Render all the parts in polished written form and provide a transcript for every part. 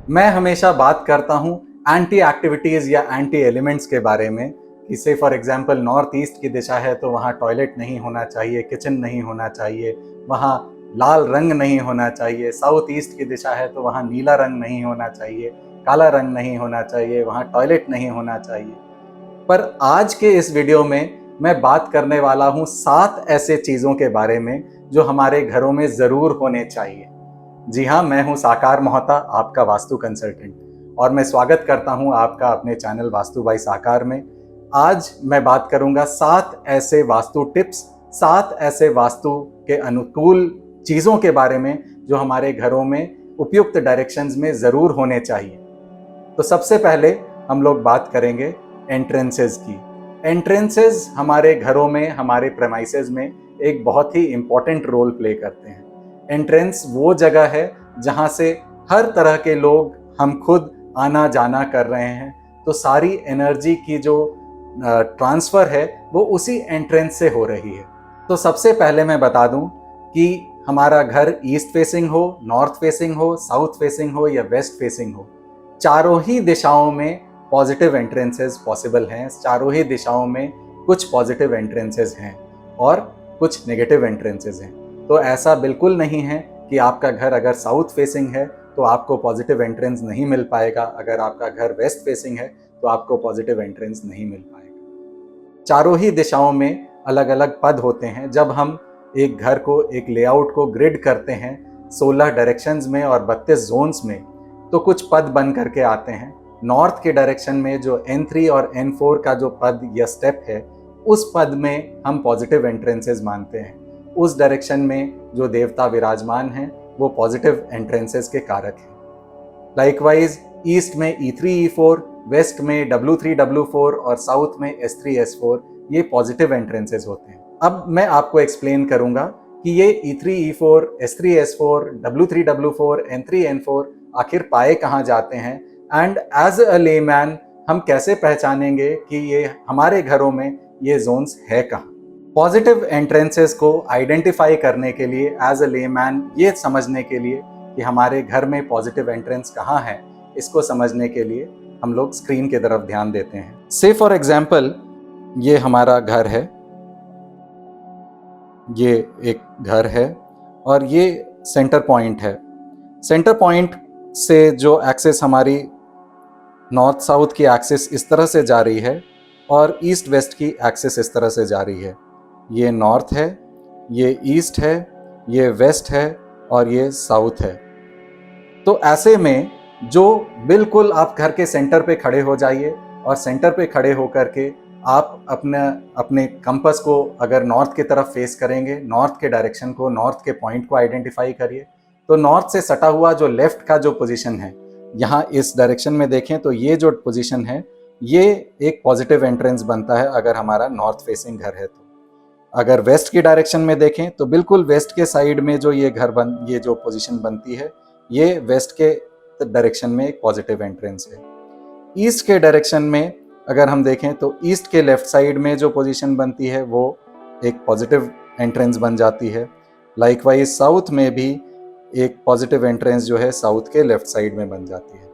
मैं हमेशा बात करता हूँ एंटी एक्टिविटीज़ या एंटी एलिमेंट्स के बारे में कि से फॉर एग्जांपल नॉर्थ ईस्ट की दिशा है तो वहाँ टॉयलेट नहीं होना चाहिए, किचन नहीं होना चाहिए, वहाँ लाल रंग नहीं होना चाहिए। साउथ ईस्ट की दिशा है तो वहाँ नीला रंग नहीं होना चाहिए, काला रंग नहीं होना चाहिए, वहाँ टॉयलेट नहीं होना चाहिए। पर आज के इस वीडियो में मैं बात करने वाला हूँ 7 ऐसे चीज़ों के बारे में जो हमारे घरों में ज़रूर होने चाहिए। जी हाँ, मैं हूँ साकार मोहता, आपका वास्तु कंसल्टेंट, और मैं स्वागत करता हूँ आपका अपने चैनल वास्तु बाई साकार में। आज मैं बात करूँगा 7 ऐसे वास्तु टिप्स, 7 ऐसे वास्तु के अनुकूल चीज़ों के बारे में जो हमारे घरों में उपयुक्त डायरेक्शंस में ज़रूर होने चाहिए। तो सबसे पहले हम लोग बात करेंगे एंट्रेंसेस की। एंट्रेंसेस हमारे घरों में, हमारे प्रेमाइसेस में एक बहुत ही इम्पॉर्टेंट रोल प्ले करते हैं। एंट्रेंस वो जगह है जहाँ से हर तरह के लोग, हम खुद आना जाना कर रहे हैं, तो सारी एनर्जी की जो ट्रांसफ़र है वो उसी एंट्रेंस से हो रही है। तो सबसे पहले मैं बता दूं कि हमारा घर ईस्ट फेसिंग हो, नॉर्थ फेसिंग हो, साउथ फेसिंग हो या वेस्ट फेसिंग हो, चारों ही दिशाओं में पॉजिटिव एंट्रेंसेस पॉसिबल हैं। चारों ही दिशाओं में कुछ पॉजिटिव एंट्रेंसेस हैं और कुछ नेगेटिव एंट्रेंसेस हैं। तो ऐसा बिल्कुल नहीं है कि आपका घर अगर साउथ फेसिंग है तो आपको पॉजिटिव एंट्रेंस नहीं मिल पाएगा, अगर आपका घर वेस्ट फेसिंग है तो आपको पॉजिटिव एंट्रेंस नहीं मिल पाएगा। चारों ही दिशाओं में अलग अलग पद होते हैं। जब हम एक घर को, एक लेआउट को ग्रिड करते हैं 16 डायरेक्शंस में और 32 जोन्स में, तो कुछ पद बन करके आते हैं। नॉर्थ के डायरेक्शन में जो N3 और N4 का जो पद या स्टेप है, उस पद में हम पॉजिटिव एंट्रेंसेस मानते हैं। उस डायरेक्शन में जो देवता विराजमान हैं वो पॉजिटिव एंट्रेंसेस के कारक हैं। लाइकवाइज ईस्ट में E3 E4, वेस्ट में W3 W4 और साउथ में S3 S4, ये पॉजिटिव एंट्रेंसेस होते हैं। अब मैं आपको एक्सप्लेन करूंगा कि ये E3 E4, S3 S4, W3 W4, N3 N4 आखिर पाए कहाँ जाते हैं, एंड एज अ लेमैन हम कैसे पहचानेंगे कि ये हमारे घरों में ये जोन्स है कहाँ। पॉजिटिव एंट्रेंसेस को आइडेंटिफाई करने के लिए, एज अ लेमैन ये समझने के लिए कि हमारे घर में पॉजिटिव एंट्रेंस कहाँ है, इसको समझने के लिए हम लोग स्क्रीन की तरफ ध्यान देते हैं। से फॉर एग्जाम्पल ये हमारा घर है, ये एक घर है और ये सेंटर पॉइंट है। सेंटर पॉइंट से जो एक्सेस हमारी नॉर्थ साउथ की एक्सेस इस तरह से जा रही है और ईस्ट वेस्ट की एक्सेस इस तरह से जा रही है। ये नॉर्थ है, ये ईस्ट है, ये वेस्ट है और ये साउथ है। तो ऐसे में जो बिल्कुल आप घर के सेंटर पे खड़े हो जाइए और सेंटर पे खड़े होकर के आप अपने कंपास को अगर नॉर्थ की तरफ फेस करेंगे, नॉर्थ के डायरेक्शन को, नॉर्थ के पॉइंट को आइडेंटिफाई करिए। तो नॉर्थ से सटा हुआ जो लेफ्ट का जो पोजीशन है, यहाँ इस डायरेक्शन में देखें तो ये जो पोजीशन है ये एक पॉजिटिव एंट्रेंस बनता है अगर हमारा नॉर्थ फेसिंग घर है। तो अगर वेस्ट की डायरेक्शन में देखें तो बिल्कुल वेस्ट के साइड में जो ये जो पोजीशन बनती है, ये वेस्ट के डायरेक्शन में एक पॉजिटिव एंट्रेंस है। ईस्ट के डायरेक्शन में अगर हम देखें तो ईस्ट के लेफ्ट साइड में जो पोजीशन बनती है वो एक पॉजिटिव एंट्रेंस बन जाती है। लाइकवाइज साउथ में भी एक पॉजिटिव एंट्रेंस जो है साउथ के लेफ्ट साइड में बन जाती है।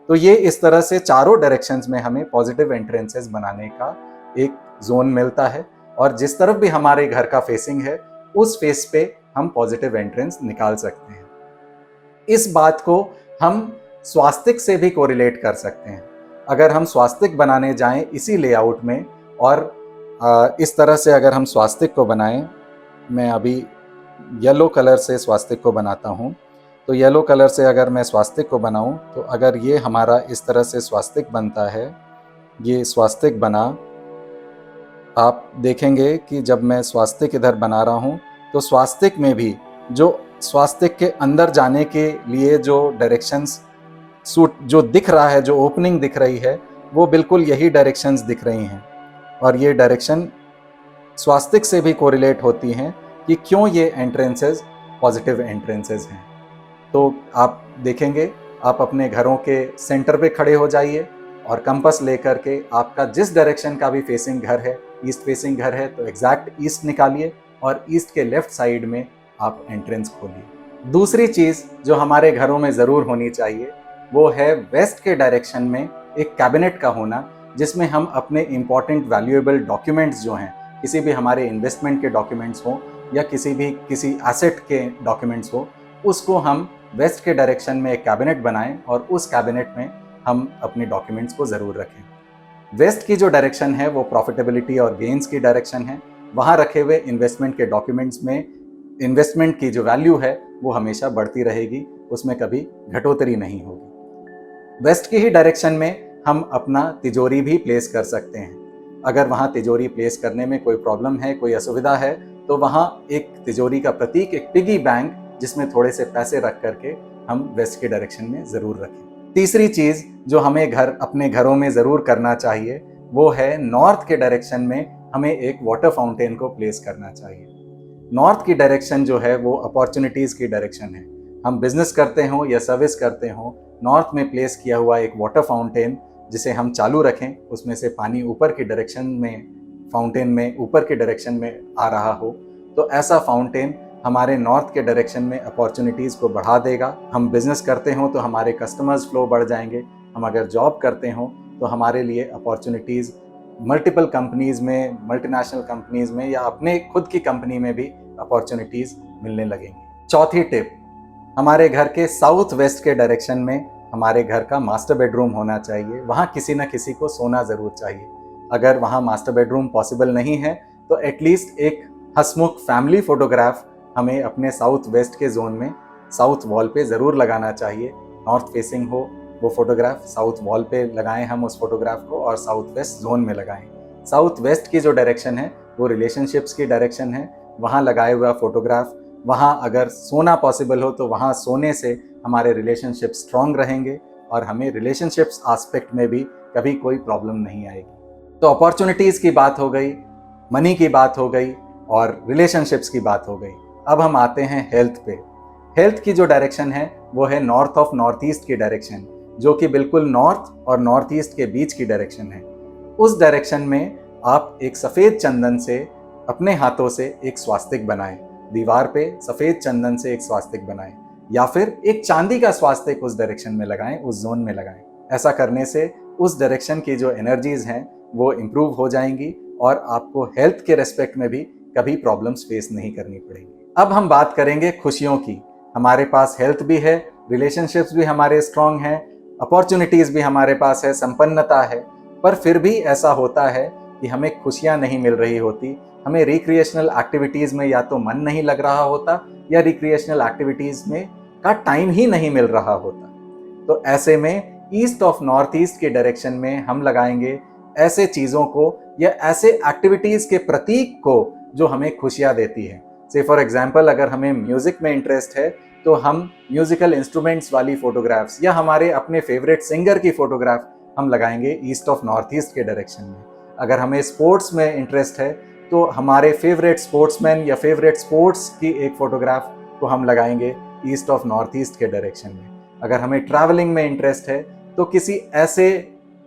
तो ये इस तरह से चारों डायरेक्शंस में हमें पॉजिटिव एंट्रेंसेस बनाने का एक जोन मिलता है और जिस तरफ भी हमारे घर का फेसिंग है उस फेस पे हम पॉजिटिव एंट्रेंस निकाल सकते हैं। इस बात को हम स्वास्तिक से भी कोरिलेट कर सकते हैं। अगर हम स्वास्तिक बनाने जाएं इसी लेआउट में और इस तरह से अगर हम स्वास्तिक को बनाएं, मैं अभी येलो कलर से स्वास्तिक को बनाता हूं। तो येलो कलर से अगर मैं स्वास्तिक को बनाऊं तो अगर ये हमारा इस तरह से स्वास्तिक बनता है, ये स्वास्तिक बना, आप देखेंगे कि जब मैं स्वास्तिक इधर बना रहा हूं तो स्वास्तिक में भी जो स्वास्तिक के अंदर जाने के लिए जो डायरेक्शंस जो दिख रहा है, जो ओपनिंग दिख रही है, वो बिल्कुल यही डायरेक्शंस दिख रही हैं और ये डायरेक्शन स्वास्तिक से भी कोरिलेट होती हैं कि क्यों ये एंट्रेंसेस पॉजिटिव एंट्रेंसेस हैं। तो आप देखेंगे, आप अपने घरों के सेंटर पे खड़े हो जाइए और कंपास लेकर के आपका जिस डायरेक्शन का भी फेसिंग घर है, ईस्ट फेसिंग घर है तो एग्जैक्ट ईस्ट निकालिए और ईस्ट के लेफ्ट साइड में आप एंट्रेंस खोलिए। दूसरी चीज़ जो हमारे घरों में ज़रूर होनी चाहिए वो है वेस्ट के डायरेक्शन में एक कैबिनेट का होना, जिसमें हम अपने इंपॉर्टेंट वैल्यूएबल डॉक्यूमेंट्स जो हैं, किसी भी हमारे इन्वेस्टमेंट के डॉक्यूमेंट्स हो या किसी एसेट के डॉक्यूमेंट्स हो, उसको हम वेस्ट के डायरेक्शन में एक कैबिनेट बनाएं और उस कैबिनेट में हम अपने डॉक्यूमेंट्स को ज़रूर रखें। वेस्ट की जो डायरेक्शन है वो प्रॉफिटेबिलिटी और गेन्स की डायरेक्शन है। वहाँ रखे हुए इन्वेस्टमेंट के डॉक्यूमेंट्स में इन्वेस्टमेंट की जो वैल्यू है वो हमेशा बढ़ती रहेगी, उसमें कभी घटोतरी नहीं होगी। वेस्ट की ही डायरेक्शन में हम अपना तिजोरी भी प्लेस कर सकते हैं। अगर वहाँ तिजोरी प्लेस करने में कोई प्रॉब्लम है, कोई असुविधा है, तो वहाँ एक तिजोरी का प्रतीक, एक पिगी बैंक, जिसमें थोड़े से पैसे रख करके हम वेस्ट के डायरेक्शन में ज़रूर रखें। तीसरी चीज़ जो हमें अपने घरों में ज़रूर करना चाहिए वो है नॉर्थ के डायरेक्शन में हमें एक वाटर फाउंटेन को प्लेस करना चाहिए। नॉर्थ की डायरेक्शन जो है वो अपॉर्चुनिटीज़ की डायरेक्शन है। हम बिजनेस करते हों या सर्विस करते हों, नॉर्थ में प्लेस किया हुआ एक वाटर फाउंटेन जिसे हम चालू रखें, उसमें से पानी ऊपर की डायरेक्शन में, फाउंटेन में ऊपर की डायरेक्शन में आ रहा हो, तो ऐसा फाउंटेन हमारे नॉर्थ के डायरेक्शन में अपॉर्चुनिटीज़ को बढ़ा देगा। हम बिजनेस करते हों तो हमारे कस्टमर्स फ्लो बढ़ जाएंगे। हम अगर जॉब करते हों तो हमारे लिए अपॉर्चुनिटीज़ मल्टीपल कंपनीज़ में, मल्टीनेशनल कंपनीज़ में या अपने खुद की कंपनी में भी अपॉर्चुनिटीज़ मिलने लगेंगी। चौथी टिप, हमारे घर के साउथ वेस्ट के डायरेक्शन में हमारे घर का मास्टर बेडरूम होना चाहिए। वहाँ किसी न किसी को सोना ज़रूर चाहिए। अगर वहाँ मास्टर बेडरूम पॉसिबल नहीं है तो एटलीस्ट एक हंसमुख फैमिली फ़ोटोग्राफ हमें अपने साउथ वेस्ट के जोन में साउथ वॉल पे ज़रूर लगाना चाहिए। नॉर्थ फेसिंग हो वो फोटोग्राफ, साउथ वॉल पे लगाएं हम उस फोटोग्राफ को और साउथ वेस्ट जोन में लगाएं। साउथ वेस्ट की जो डायरेक्शन है वो रिलेशनशिप्स की डायरेक्शन है। वहाँ लगाए हुआ फोटोग्राफ, वहाँ अगर सोना पॉसिबल हो तो वहाँ सोने से हमारे रिलेशनशिप स्ट्रॉन्ग रहेंगे और हमें रिलेशनशिप्स आस्पेक्ट में भी कभी कोई प्रॉब्लम नहीं आएगी। तो अपॉर्चुनिटीज़ की बात हो गई, मनी की बात हो गई और रिलेशनशिप्स की बात हो गई। अब हम आते हैं हेल्थ पे। हेल्थ की जो डायरेक्शन है वो है नॉर्थ ऑफ नॉर्थ ईस्ट की डायरेक्शन, जो कि बिल्कुल नॉर्थ और नॉर्थ ईस्ट के बीच की डायरेक्शन है। उस डायरेक्शन में आप एक सफ़ेद चंदन से अपने हाथों से एक स्वास्तिक बनाएं। दीवार पे सफ़ेद चंदन से एक स्वास्तिक बनाएं या फिर एक चांदी का स्वास्तिक उस डायरेक्शन में लगाएं, उस जोन में लगाएं। ऐसा करने से उस डायरेक्शन की जो एनर्जीज़ हैं वो इम्प्रूव हो जाएंगी और आपको हेल्थ के रेस्पेक्ट में भी कभी प्रॉब्लम्स फेस नहीं करनी पड़ेंगी। अब हम बात करेंगे खुशियों की। हमारे पास हेल्थ भी है, रिलेशनशिप्स भी हमारे स्ट्रांग हैं, अपॉर्चुनिटीज़ भी हमारे पास है, संपन्नता है, पर फिर भी ऐसा होता है कि हमें खुशियाँ नहीं मिल रही होती। हमें रिक्रिएशनल एक्टिविटीज़ में या तो मन नहीं लग रहा होता या रिक्रिएशनल एक्टिविटीज़ में का टाइम ही नहीं मिल रहा होता। तो ऐसे में ईस्ट ऑफ नॉर्थ ईस्ट के डायरेक्शन में हम लगाएंगे ऐसे चीज़ों को या ऐसे एक्टिविटीज़ के प्रतीक को जो हमें खुशियाँ देती है। से फॉर एग्जाम्पल, अगर हमें म्यूज़िक में इंटरेस्ट है तो हम म्यूज़िकल इंस्ट्रूमेंट्स वाली फ़ोटोग्राफ्स या हमारे अपने फेवरेट सिंगर की फ़ोटोग्राफ हम लगाएंगे ईस्ट ऑफ नॉर्थ ईस्ट के डायरेक्शन में। अगर हमें स्पोर्ट्स में इंटरेस्ट है तो हमारे फेवरेट स्पोर्ट्समैन या फेवरेट स्पोर्ट्स की एक फ़ोटोग्राफ को हम लगाएंगे ईस्ट ऑफ नॉर्थ ईस्ट के डायरेक्शन में। अगर हमें ट्रैवलिंग में इंटरेस्ट है तो किसी ऐसे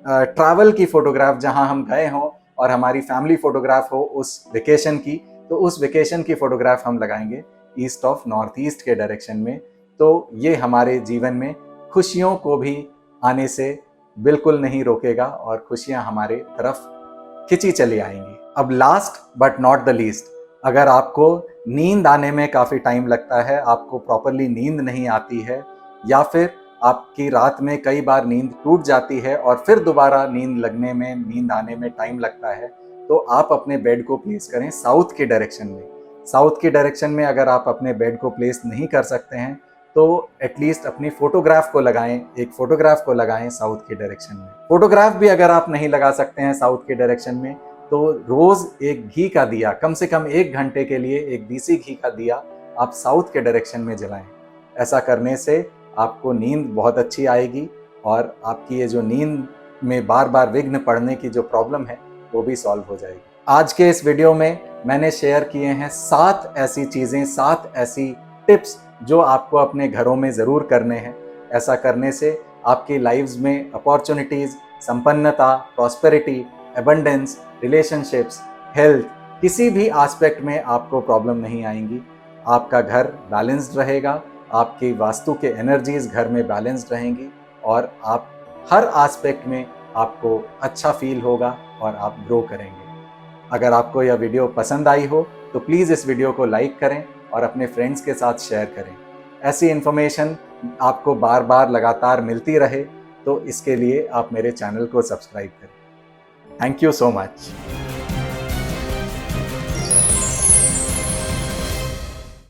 ट्रैवल की फ़ोटोग्राफ जहां हम गए हों और हमारी फैमिली फ़ोटोग्राफ हो उस वेकेशन की, तो उस वेकेशन की फ़ोटोग्राफ हम लगाएंगे ईस्ट ऑफ नॉर्थ ईस्ट के डायरेक्शन में। तो ये हमारे जीवन में खुशियों को भी आने से बिल्कुल नहीं रोकेगा और खुशियां हमारे तरफ खिंची चली आएंगी। अब last but not the least, अगर आपको नींद आने में काफ़ी टाइम लगता है, आपको प्रॉपरली नींद नहीं आती है या फिर आपकी रात में कई बार नींद टूट जाती है और फिर दोबारा नींद लगने में, नींद आने में टाइम लगता है, तो आप अपने बेड को प्लेस करें साउथ की डायरेक्शन में। साउथ की डायरेक्शन में अगर आप अपने बेड को प्लेस नहीं कर सकते हैं तो एटलीस्ट अपनी फोटोग्राफ को लगाएं, एक फोटोग्राफ को लगाएं साउथ की डायरेक्शन में। फोटोग्राफ भी अगर आप नहीं लगा सकते हैं साउथ की डायरेक्शन में तो रोज़ एक घी का दिया, कम से कम 1 घंटे के लिए एक देसी घी का दिया आप साउथ के डायरेक्शन में जलाएं। ऐसा करने से आपको नींद बहुत अच्छी आएगी और आपकी ये जो नींद में बार बार विघ्न पड़ने की जो प्रॉब्लम है वो भी सॉल्व हो जाएगी। आज के इस वीडियो में मैंने शेयर किए हैं 7 ऐसी चीज़ें, 7 ऐसी टिप्स जो आपको अपने घरों में ज़रूर करने हैं। ऐसा करने से आपकी लाइव्स में अपॉर्चुनिटीज़, संपन्नता, प्रॉस्पेरिटी, एबंडेंस, रिलेशनशिप्स, हेल्थ, किसी भी एस्पेक्ट में आपको प्रॉब्लम नहीं आएंगी। आपका घर बैलेंस्ड रहेगा, आपकी वास्तु के एनर्जीज़ घर में बैलेंस्ड रहेंगी और आप हर एस्पेक्ट में आपको अच्छा फील होगा और आप ग्रो करेंगे। अगर आपको यह वीडियो पसंद आई हो तो प्लीज़ इस वीडियो को लाइक करें और अपने फ्रेंड्स के साथ शेयर करें। ऐसी इन्फॉर्मेशन आपको बार बार लगातार मिलती रहे तो इसके लिए आप मेरे चैनल को सब्सक्राइब करें। Thank you so much.